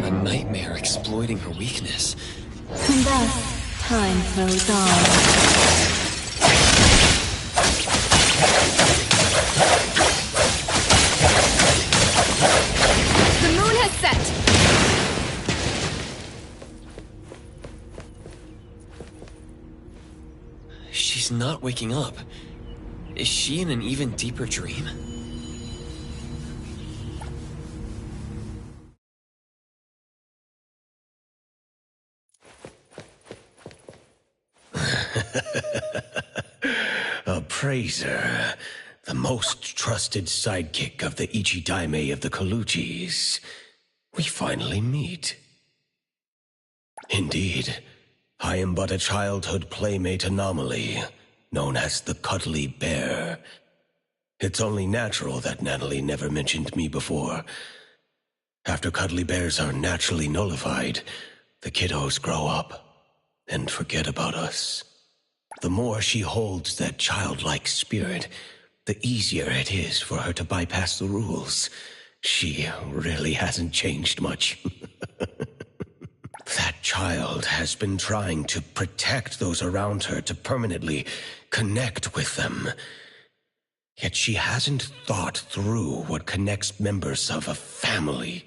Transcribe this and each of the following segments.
A nightmare exploiting her weakness. And thus, time flows on. The moon has set! She's not waking up. Is she in an even deeper dream? Appraiser, the most trusted sidekick of the Ichidaime of the Coluchis. We finally meet. Indeed, I am but a childhood playmate anomaly, known as the Cuddly Bear. It's only natural that Natalie never mentioned me before. After cuddly bears are naturally nullified, the kiddos grow up and forget about us. The more she holds that childlike spirit, the easier it is for her to bypass the rules. She really hasn't changed much. That child has been trying to protect those around her to permanently connect with them. Yet she hasn't thought through what connects members of a family.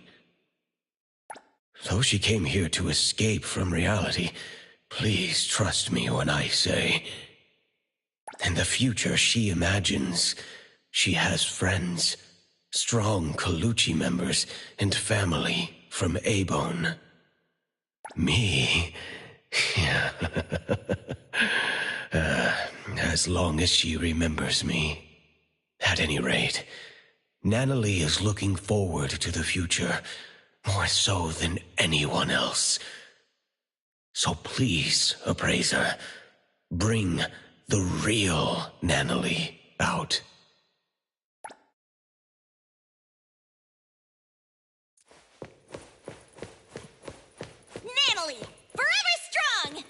Though she came here to escape from reality, please trust me when I say, in the future she imagines she has friends, strong Coluchi members, and family from A-Bone. Me? As long as she remembers me. At any rate, Nanalie is looking forward to the future, more so than anyone else. So please, Appraiser, bring the real Nanalie out. Natalie! Forever strong!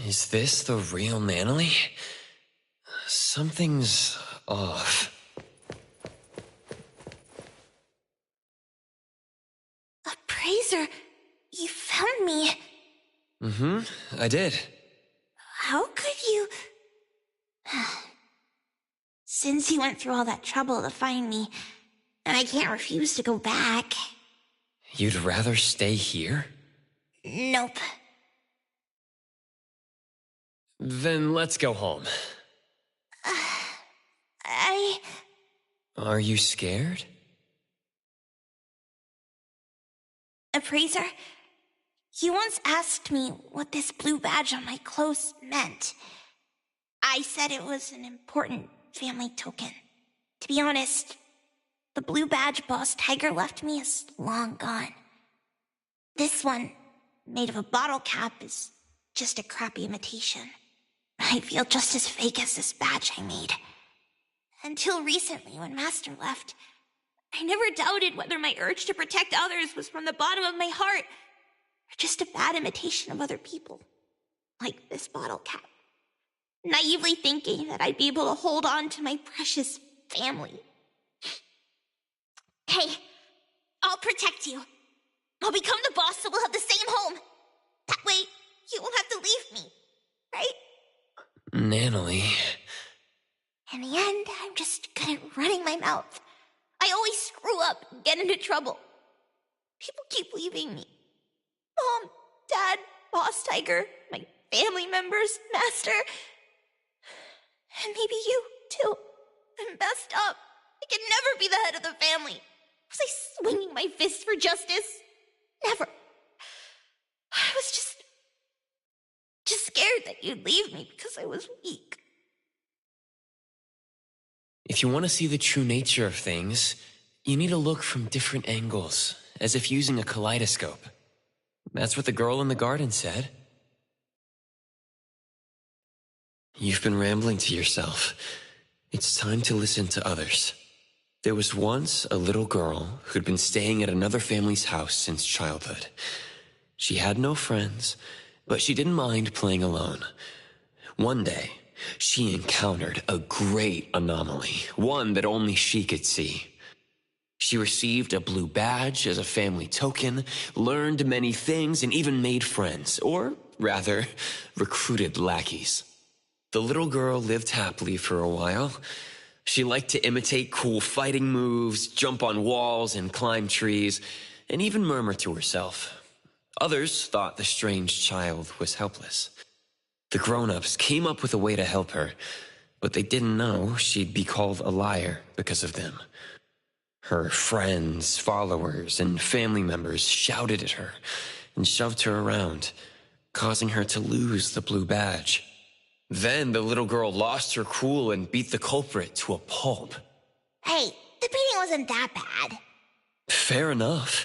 Is this the real Natalie? Something's off. Appraiser, you found me. I did. How could you... Since you went through all that trouble to find me, and I can't refuse to go back. You'd rather stay here? Nope. Then let's go home. Are you scared? Appraiser, you once asked me what this blue badge on my clothes meant. I said it was an important family token. To be honest, the blue badge Boss Tiger left me is long gone. This one, made of a bottle cap, is just a crappy imitation. I feel just as fake as this badge I made. Until recently, when Master left, I never doubted whether my urge to protect others was from the bottom of my heart, or just a bad imitation of other people, like this bottle cap. Naively thinking that I'd be able to hold on to my precious family. Hey, I'll protect you. I'll become the boss so we'll have the same home. That way, you won't have to leave me, right? Natalie. In the end, I'm just good at running my mouth. I always screw up and get into trouble. People keep leaving me. Mom, Dad, Boss Tiger, my family members, Master. And maybe you, too. I'm messed up. I can never be the head of the family. Was I swinging my fist for justice? Never. I was just scared that you'd leave me because I was weak. If you want to see the true nature of things, you need to look from different angles, as if using a kaleidoscope. That's what the girl in the garden said. You've been rambling to yourself. It's time to listen to others. There was once a little girl who'd been staying at another family's house since childhood. She had no friends, but she didn't mind playing alone. One day, she encountered a great anomaly, one that only she could see. She received a blue badge as a family token, learned many things, and even made friends, or rather, recruited lackeys. The little girl lived happily for a while. She liked to imitate cool fighting moves, jump on walls and climb trees, and even murmur to herself. Others thought the strange child was helpless. The grown-ups came up with a way to help her, but they didn't know she'd be called a liar because of them. Her friends, followers, and family members shouted at her and shoved her around, causing her to lose the blue badge. Then the little girl lost her cool and beat the culprit to a pulp. Hey, the beating wasn't that bad. Fair enough.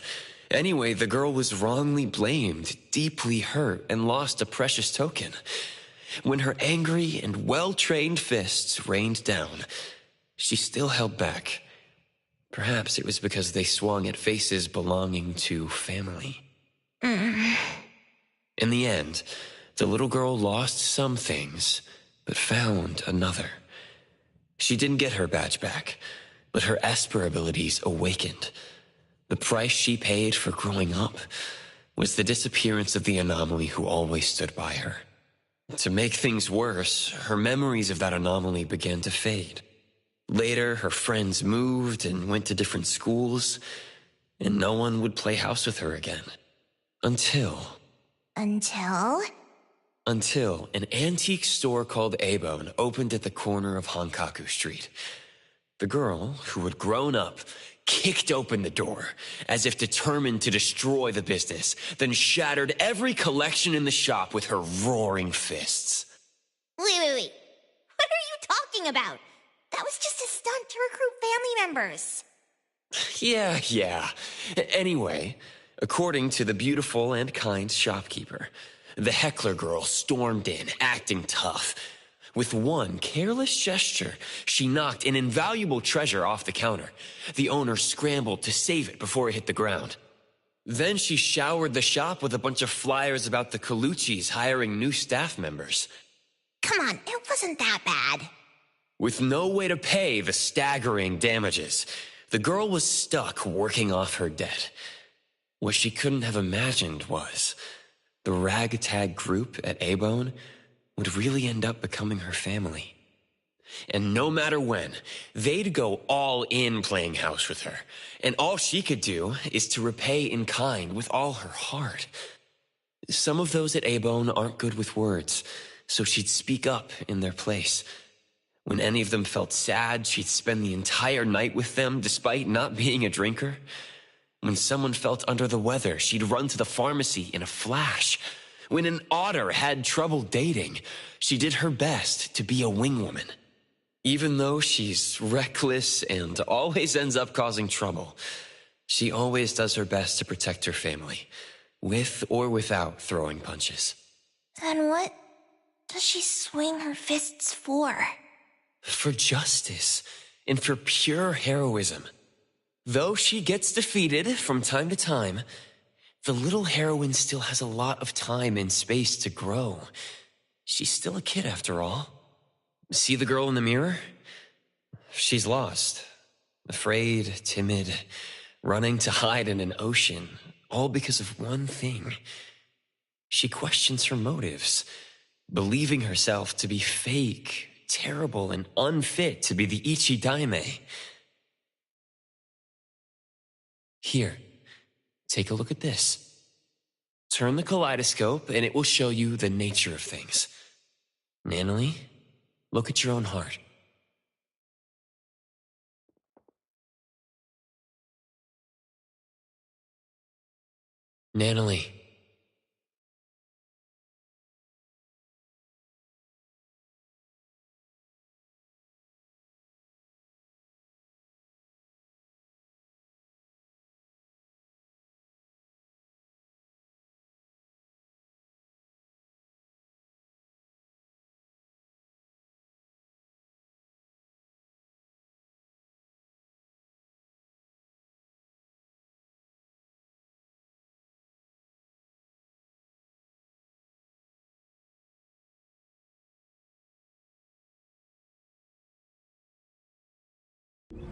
Anyway, the girl was wrongly blamed, deeply hurt, and lost a precious token. When her angry and well-trained fists rained down, she still held back. Perhaps it was because they swung at faces belonging to family. In the end, the little girl lost some things, but found another. She didn't get her badge back, but her Esper abilities awakened. The price she paid for growing up was the disappearance of the anomaly who always stood by her. To make things worse, her memories of that anomaly began to fade. Later, her friends moved and went to different schools, and no one would play house with her again. Until an antique store called Abone opened at the corner of Hankaku Street. The girl, who had grown up, kicked open the door, as if determined to destroy the business, then shattered every collection in the shop with her roaring fists. Wait. What are you talking about? That was just a stunt to recruit family members. Yeah. Anyway, according to the beautiful and kind shopkeeper, the heckler girl stormed in, acting tough. With one careless gesture, she knocked an invaluable treasure off the counter. The owner scrambled to save it before it hit the ground. Then she showered the shop with a bunch of flyers about the Colucci's hiring new staff members. Come on, it wasn't that bad. With no way to pay the staggering damages, the girl was stuck working off her debt. What she couldn't have imagined was the ragtag group at Abone would really end up becoming her family. And no matter when, they'd go all in playing house with her. And all she could do is to repay in kind with all her heart. Some of those at Abone aren't good with words, so she'd speak up in their place. When any of them felt sad, she'd spend the entire night with them despite not being a drinker. When someone felt under the weather, she'd run to the pharmacy in a flash. When an otter had trouble dating, she did her best to be a wingwoman. Even though she's reckless and always ends up causing trouble, she always does her best to protect her family, with or without throwing punches. Then what does she swing her fists for? For justice, and for pure heroism. Though she gets defeated from time to time, the little heroine still has a lot of time and space to grow. She's still a kid after all. See the girl in the mirror? She's lost. Afraid, timid, running to hide in an ocean, all because of one thing. She questions her motives, believing herself to be fake, terrible, and unfit to be the Ichidaime. Here, take a look at this. Turn the kaleidoscope and it will show you the nature of things. Nanalie, look at your own heart. Nanalie.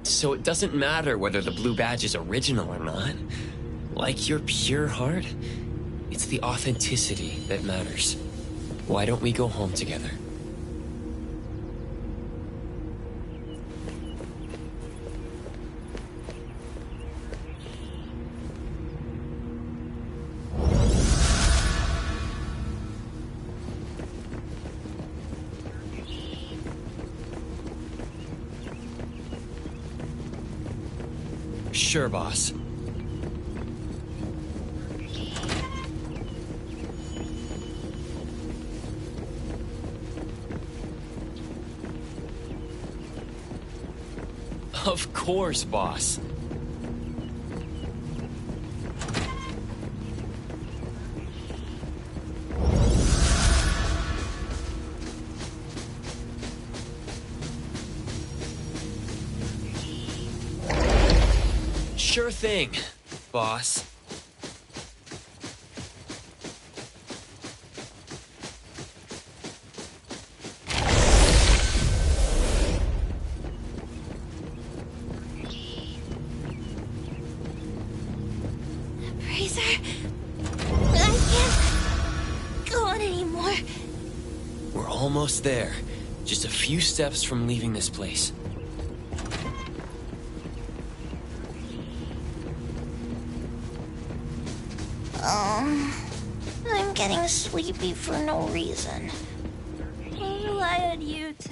So it doesn't matter whether the blue badge is original or not. Like your pure heart, it's the authenticity that matters. Why don't we go home together? Sure, boss. Of course, boss. Sure thing, boss. Fraser, I can't go on anymore. We're almost there. Just a few steps from leaving this place. I'm getting sleepy for no reason. I rely on you to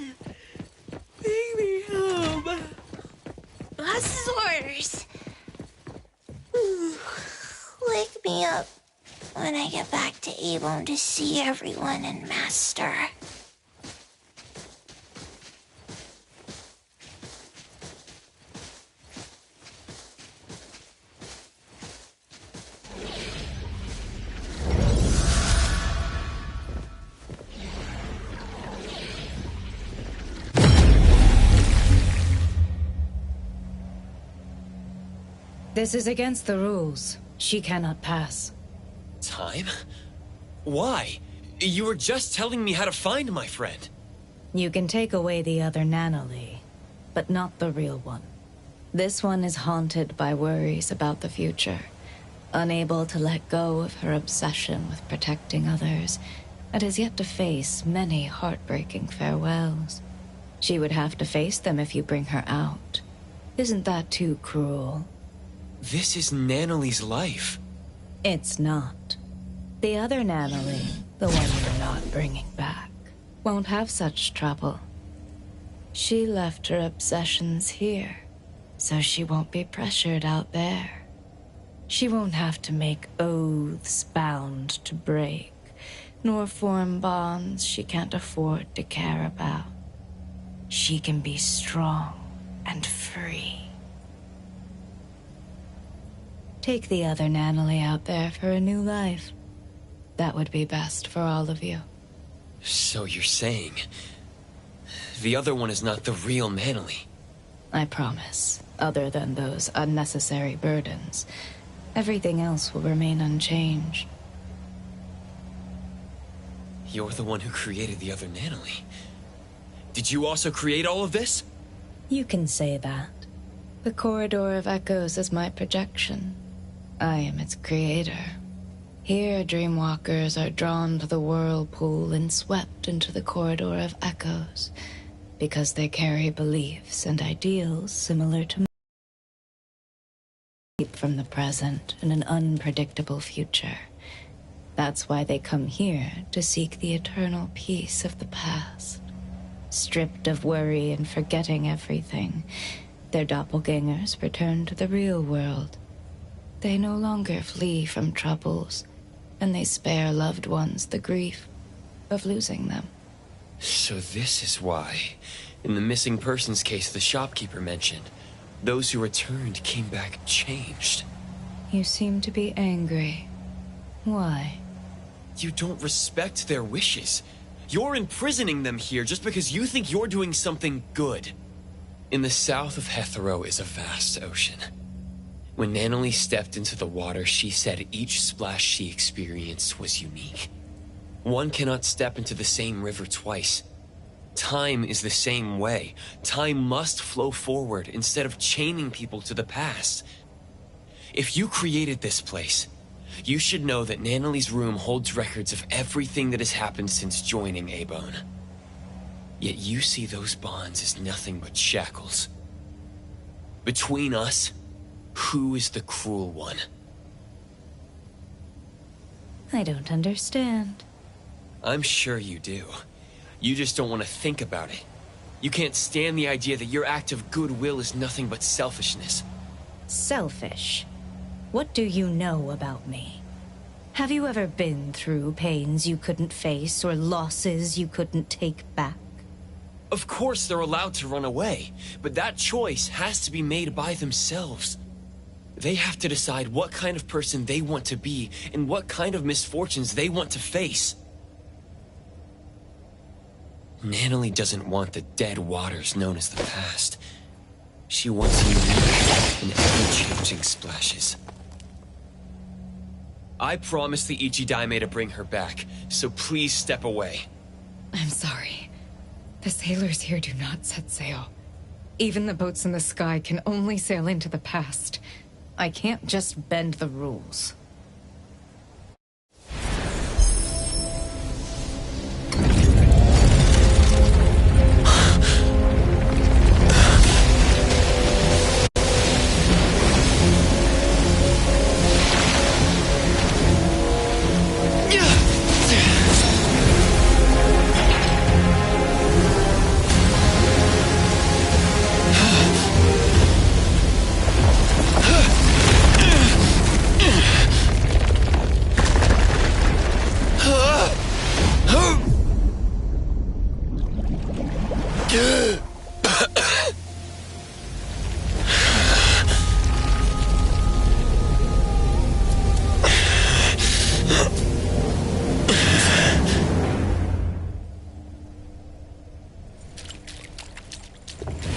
take me home. Boss's orders. Wake me up when I get back to Avon to see everyone and Master. This is against the rules. She cannot pass. Time? Why? You were just telling me how to find my friend. You can take away the other Nanoly, but not the real one. This one is haunted by worries about the future, unable to let go of her obsession with protecting others, and has yet to face many heartbreaking farewells. She would have to face them if you bring her out. Isn't that too cruel? This is Nanoly's life. It's not. The other Nanoly, the one you're not bringing back, won't have such trouble. She left her obsessions here, so she won't be pressured out there. She won't have to make oaths bound to break, nor form bonds she can't afford to care about. She can be strong and free. Take the other Nanoly out there for a new life. That would be best for all of you. So you're saying the other one is not the real Nanoly? I promise. Other than those unnecessary burdens, everything else will remain unchanged. You're the one who created the other Nanoly. Did you also create all of this? You can say that. The Corridor of Echoes is my projection. I am its creator. Here, dreamwalkers are drawn to the whirlpool and swept into the Corridor of Echoes, because they carry beliefs and ideals similar to mine from the present and an unpredictable future. That's why they come here to seek the eternal peace of the past. Stripped of worry and forgetting everything, their doppelgangers return to the real world. They no longer flee from troubles, and they spare loved ones the grief of losing them. So this is why, in the missing persons case the shopkeeper mentioned, those who returned came back changed. You seem to be angry. Why? You don't respect their wishes. You're imprisoning them here just because you think you're doing something good. In the south of Hetero is a vast ocean. When Nanoly stepped into the water, she said each splash she experienced was unique. One cannot step into the same river twice. Time is the same way. Time must flow forward instead of chaining people to the past. If you created this place, you should know that Nanali's room holds records of everything that has happened since joining A-Bone. Yet you see those bonds as nothing but shackles. Between us, who is the cruel one? I don't understand. I'm sure you do. You just don't want to think about it. You can't stand the idea that your act of goodwill is nothing but selfishness. Selfish? What do you know about me? Have you ever been through pains you couldn't face or losses you couldn't take back? Of course they're allowed to run away, but that choice has to be made by themselves. They have to decide what kind of person they want to be and what kind of misfortunes they want to face. Nanali doesn't want the dead waters known as the past. She wants unique and ever-changing splashes. I promised the Ichidaime to bring her back, so please step away. I'm sorry. The sailors here do not set sail. Even the boats in the sky can only sail into the past. I can't just bend the rules.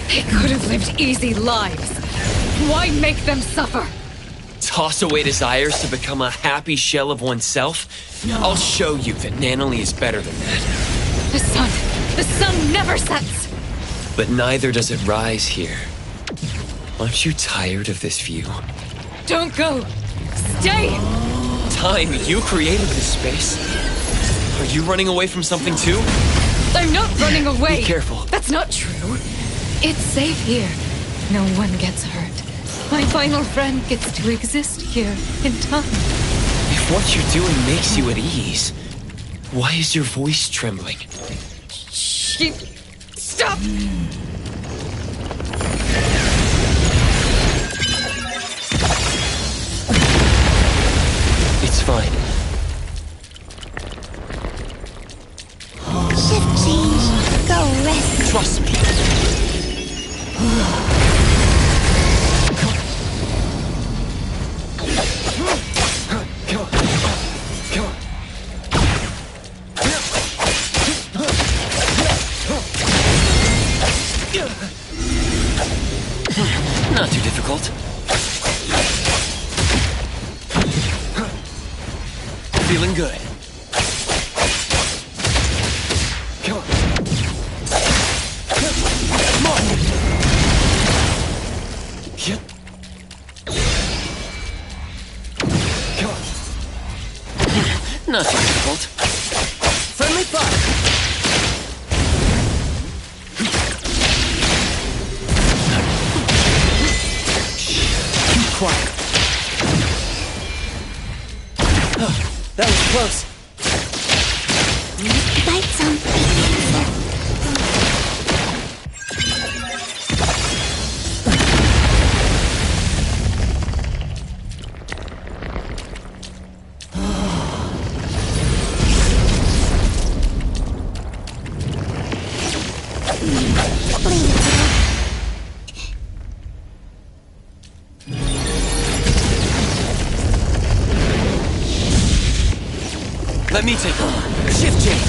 They could have lived easy lives. Why make them suffer? Toss away desires to become a happy shell of oneself? I'll show you that Nanali is better than that. The sun never sets! But neither does it rise here. Aren't you tired of this view? Don't go! Stay! Time, you created this space. Are you running away from something too? I'm not running away! Be careful. That's not true. It's safe here. No one gets hurt. My final friend gets to exist here in time. If what you're doing makes you at ease, why is your voice trembling? Stop! It's fine. Shift change. Go rest. Trust me. Not too difficult. Feeling good. Come on. Come on. Yep. Come on. Not too difficult. Friendly fire. Quiet. Oh, that was close. Bite some. Let me take over. Shift change.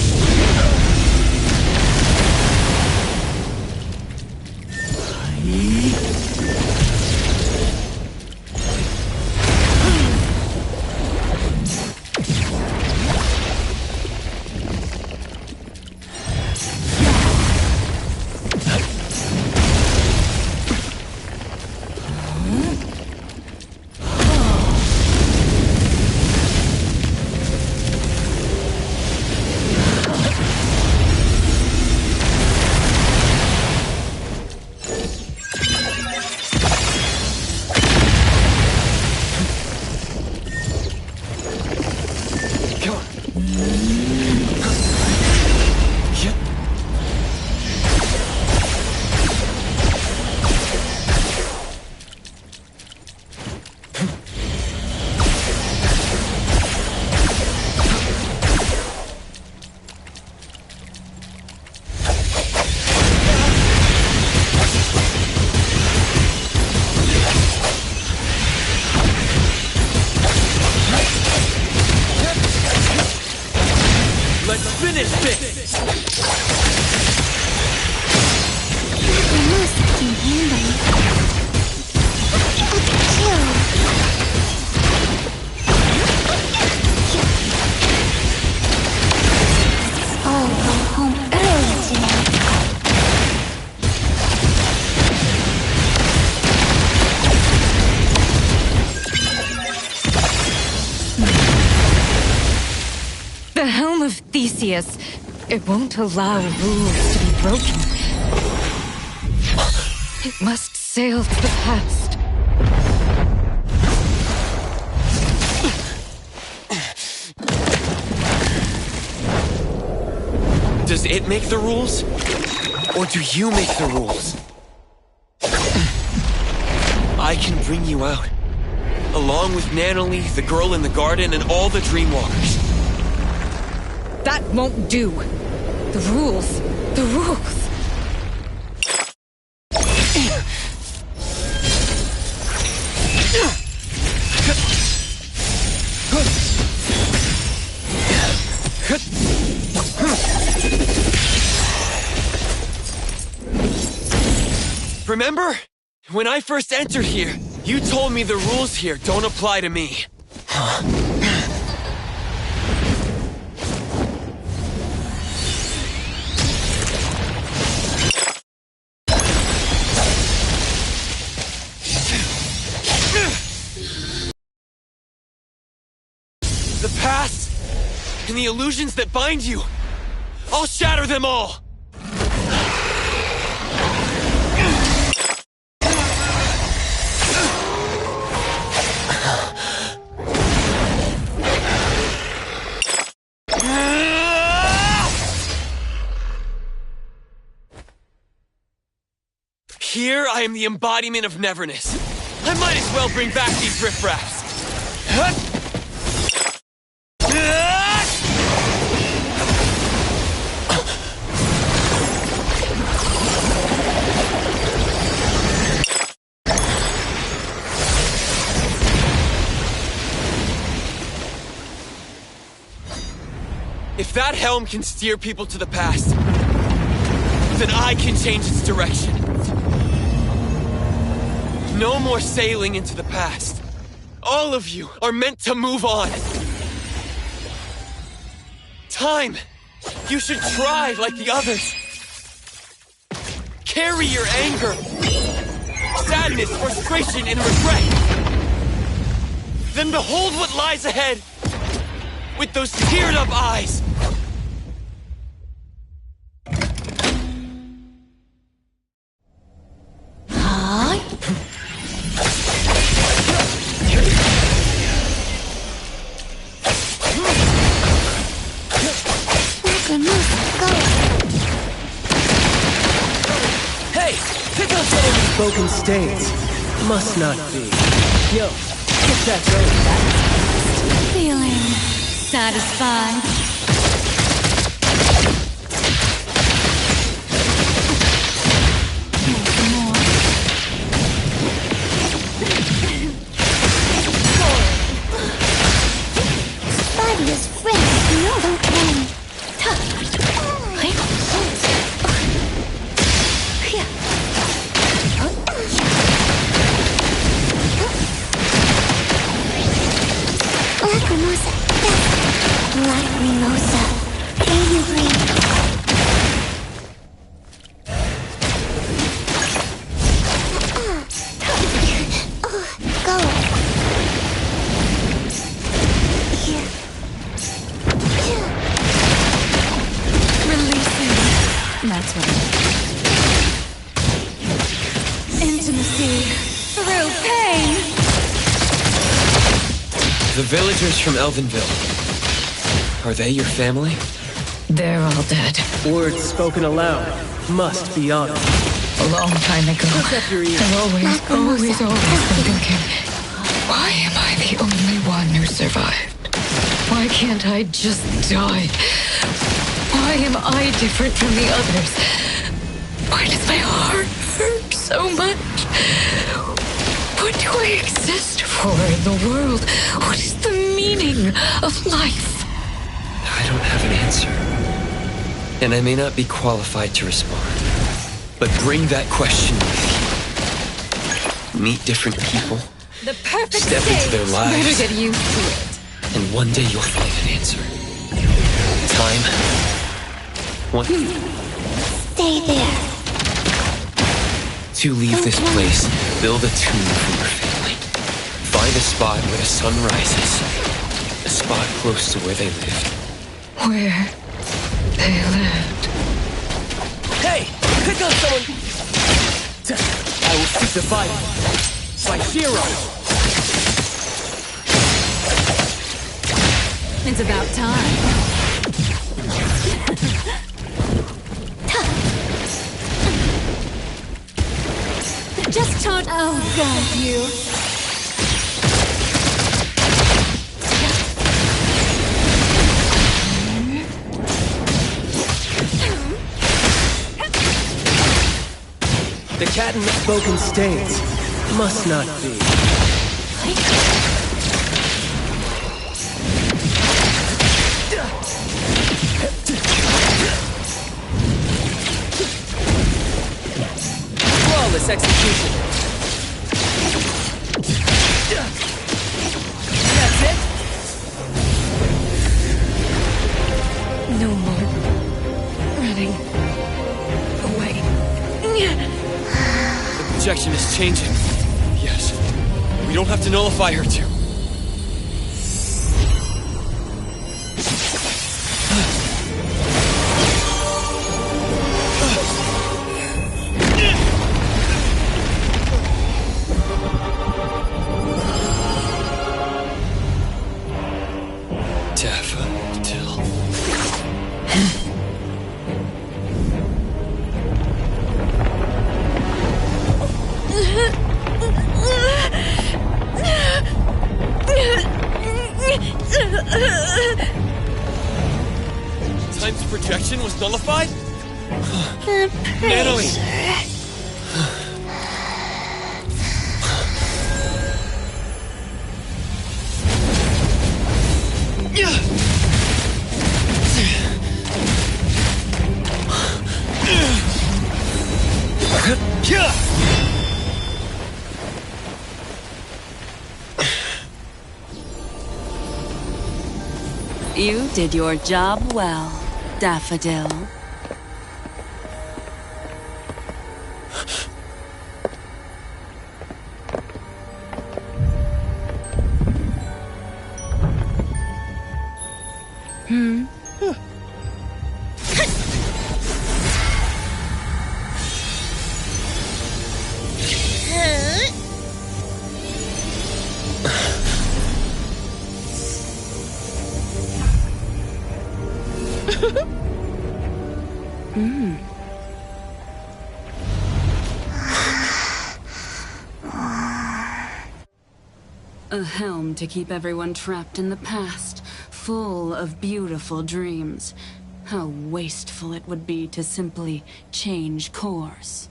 of Theseus. It won't allow rules to be broken. It must sail to the past. Does it make the rules? Or do you make the rules? I can bring you out. Along with Natalie, the girl in the garden, and all the Dreamwalkers. That won't do. The rules. The rules. Remember? When I first entered here, you told me the rules here don't apply to me. The past and the illusions that bind you, I'll shatter them all! Here, I am the embodiment of neverness. I might as well bring back these riffraffs. If that helm can steer people to the past, then I can change its direction. No more sailing into the past. All of you are meant to move on. Time! You should try like the others. Carry your anger, sadness, frustration, and regret. Then behold what lies ahead with those teared-up eyes. Spoken states. Must not be. Yo, get that going. Feeling satisfied. Fabulous friends, no don't plan. Lacrimosa, baby green. Go. Here. Releasing. That's what intimacy through pain. The villagers from Elvenville. Are they your family? They're all dead. Words spoken aloud must be honored. A long time ago. Look up your ears. I've always been thinking, why am I the only one who survived? Why can't I just die? Why am I different from the others? Why does my heart hurt so much? What do I exist for in the world? What is the meaning of life? I don't have an answer. And I may not be qualified to respond. But bring that question with you. Meet different people. The perfect Step into their lives. Better get used to it. And one day you'll find an answer. Time. Stay there. To leave this place, build a tomb for your family. Find a spot where the sun rises. A spot close to where they lived. where they lived. Hey! Pick up someone! I will seek the fight. My hero! It's about time. Just taunt. Oh, God, you. The cat and the spoken stains must not be. Flawless execution. That's it? No more running away. The projection is changing. Yes. We don't have to nullify her too. Daffodil. Time's projection was nullified? Natalie! You did your job well, Daffodil. A helm to keep everyone trapped in the past, full of beautiful dreams. How wasteful it would be to simply change course.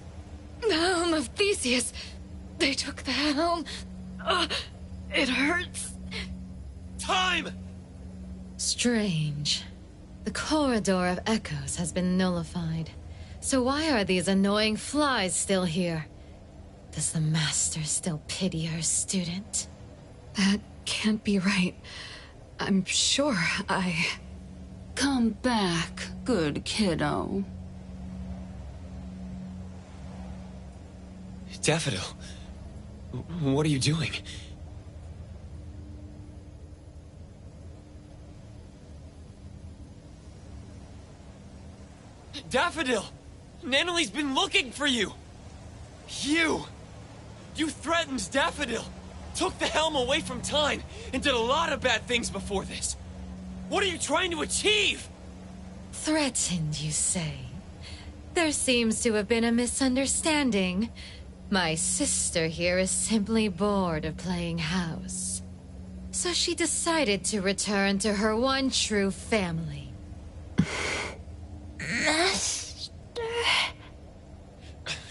The helm of Theseus. They took the helm. It hurts. Time! Strange. The corridor of echoes has been nullified. So why are these annoying flies still here? Does the master still pity her student? That can't be right. I'm sure I... Come back, good kiddo. Daffodil, what are you doing? Daffodil! Nanali's been looking for you! You threatened Daffodil! Took the helm away from Time, and did a lot of bad things before this! What are you trying to achieve? Threatened, you say? There seems to have been a misunderstanding. My sister here is simply bored of playing house. So she decided to return to her one true family. Master...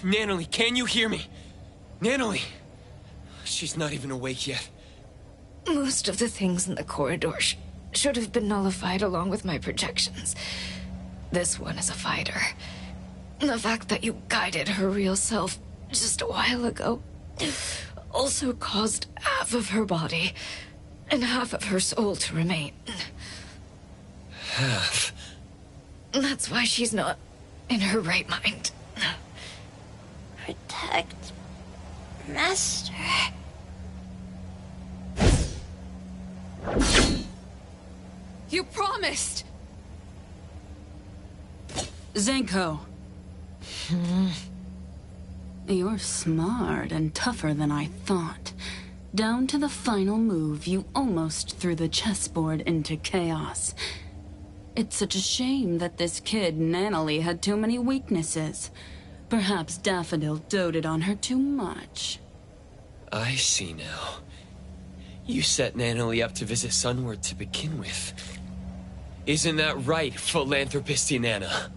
Nanali, can you hear me? Nanali! She's not even awake yet. Most of the things in the corridor should have been nullified along with my projections. This one is a fighter. The fact that you guided her real self just a while ago also caused half of her body and half of her soul to remain. Half? That's why she's not in her right mind. Protect... Master... You promised! Zenko. You're smart and tougher than I thought. Down to the final move, you almost threw the chessboard into chaos. It's such a shame that this kid, Nanalie, had too many weaknesses. Perhaps Daffodil doted on her too much. I see now. You set Nanalie up to visit Sunward to begin with. Isn't that right, Philanthropisty Nana?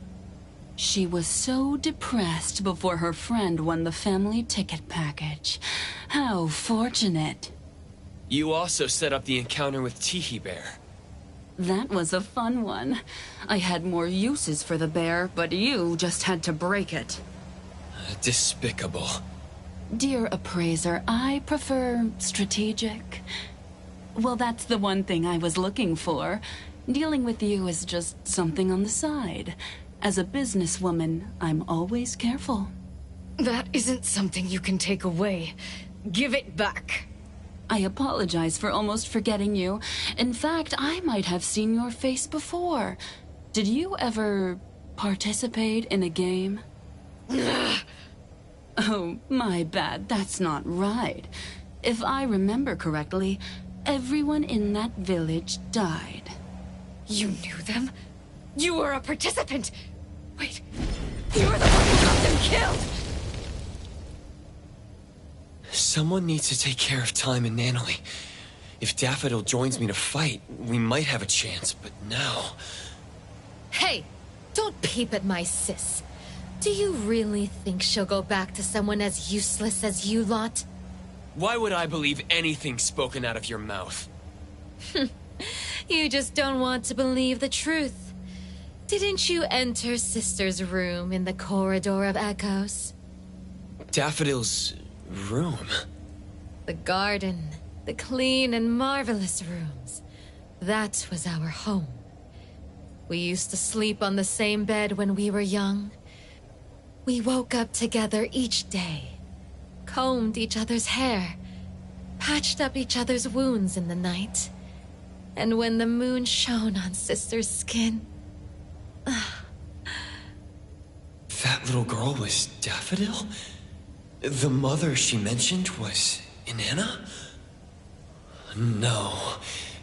She was so depressed before her friend won the family ticket package. How fortunate. You also set up the encounter with Tiki Bear. That was a fun one. I had more uses for the bear, but you just had to break it. Despicable. Dear appraiser, I prefer strategic. Well, that's the one thing I was looking for. Dealing with you is just something on the side. As a businesswoman, I'm always careful. That isn't something you can take away. Give it back. I apologize for almost forgetting you. In fact, I might have seen your face before. Did you ever participate in a game? Oh, my bad. That's not right. If I remember correctly, everyone in that village died. You knew them? You were a participant! Wait, you were the one who got them killed! Someone needs to take care of Time and Nanalie. If Daffodil joins me to fight, we might have a chance, but now... Hey, don't peep at my sis. Do you really think she'll go back to someone as useless as you lot? Why would I believe anything spoken out of your mouth? You just don't want to believe the truth. Didn't you enter Sister's room in the Corridor of Echoes? Daffodil's room? The garden, the clean and marvelous rooms. That was our home. We used to sleep on the same bed when we were young. We woke up together each day, combed each other's hair, patched up each other's wounds in the night. And when the moon shone on Sister's skin... That little girl was Daffodil? The mother she mentioned was Inanna? No.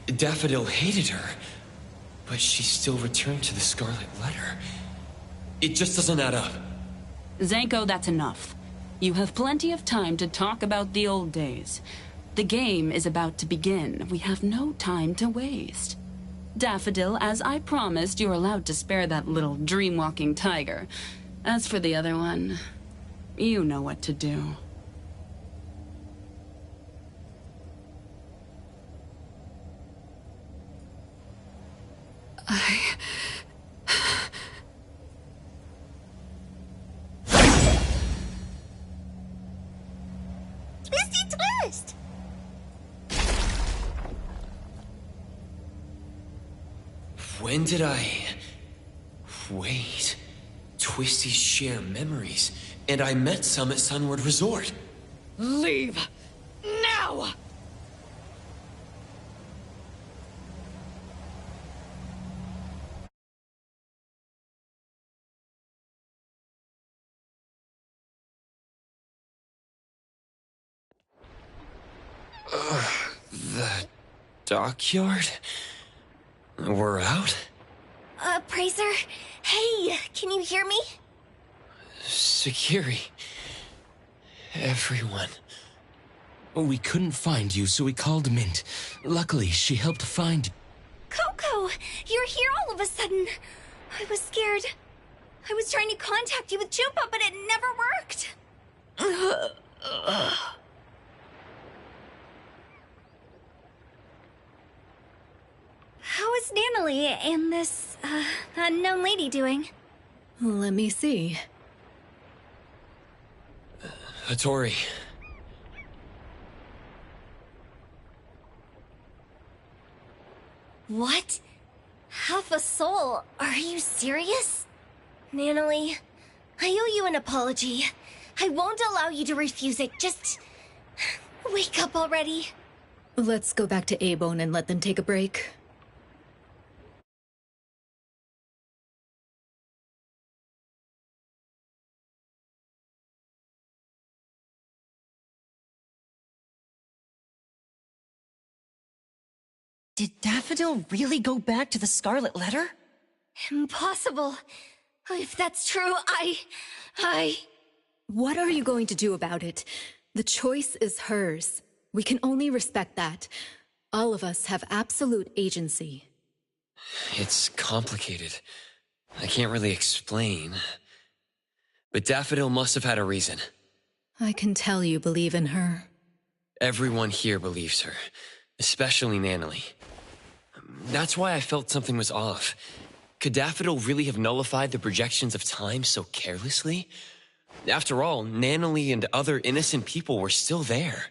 Daffodil hated her, but she still returned to the Scarlet Letter. It just doesn't add up. Zenko, that's enough. You have plenty of time to talk about the old days. The game is about to begin. We have no time to waste. Daffodil, as I promised, you're allowed to spare that little dream-walking tiger. As for the other one, you know what to do. Twisty twist! When did I... Wait... Twisty's share memories, and I met some at Sunward Resort. Leave! Now! The dockyard? We're out? Praiser? Hey, can you hear me? Security. Everyone. We couldn't find you, so we called Mint. Luckily, she helped find... Coco, you're here all of a sudden. I was scared. I was trying to contact you with Chupa, but it never worked. How is Nanalie and this, unknown lady doing? Let me see. Hattori. What? Half a soul? Are you serious? Nanalie, I owe you an apology. I won't allow you to refuse it. Just... wake up already. Let's go back to A-Bone and let them take a break. Did Daffodil really go back to the Scarlet Letter? Impossible. If that's true, I... What are you going to do about it? The choice is hers. We can only respect that. All of us have absolute agency. It's complicated. I can't really explain. But Daffodil must have had a reason. I can tell you believe in her. Everyone here believes her, especially Nanalie. That's why I felt something was off. Could Daffodil really have nullified the projections of time so carelessly? After all, Nanalie and other innocent people were still there.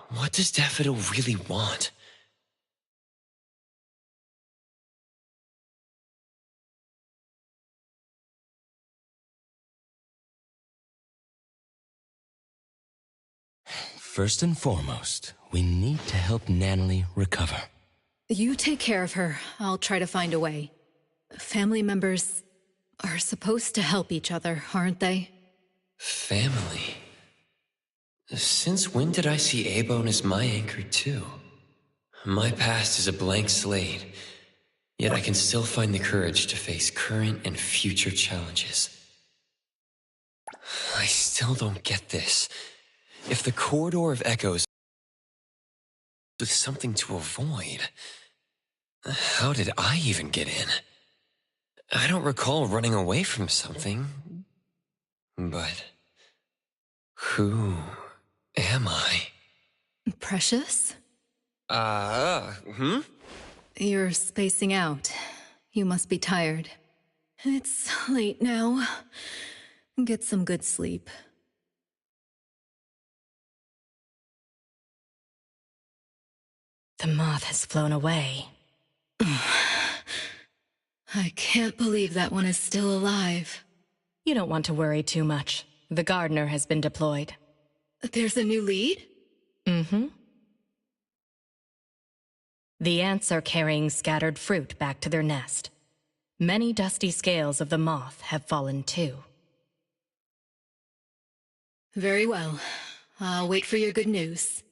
What does Daffodil really want? First and foremost, we need to help Nanalie recover. You take care of her. I'll try to find a way. Family members are supposed to help each other, aren't they? Family? Since when did I see A-Bone as my anchor too? My past is a blank slate, yet I can still find the courage to face current and future challenges. I still don't get this. If the Corridor of Echoes was something to avoid, how did I even get in? I don't recall running away from something, but who am I? Precious? Hmm? You're spacing out. You must be tired. It's late now. Get some good sleep. The moth has flown away. I can't believe that one is still alive. You don't want to worry too much. The gardener has been deployed. There's a new lead? Mm-hmm. The ants are carrying scattered fruit back to their nest. Many dusty scales of the moth have fallen too. Very well. I'll wait for your good news.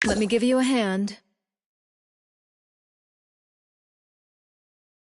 Let me give you a hand.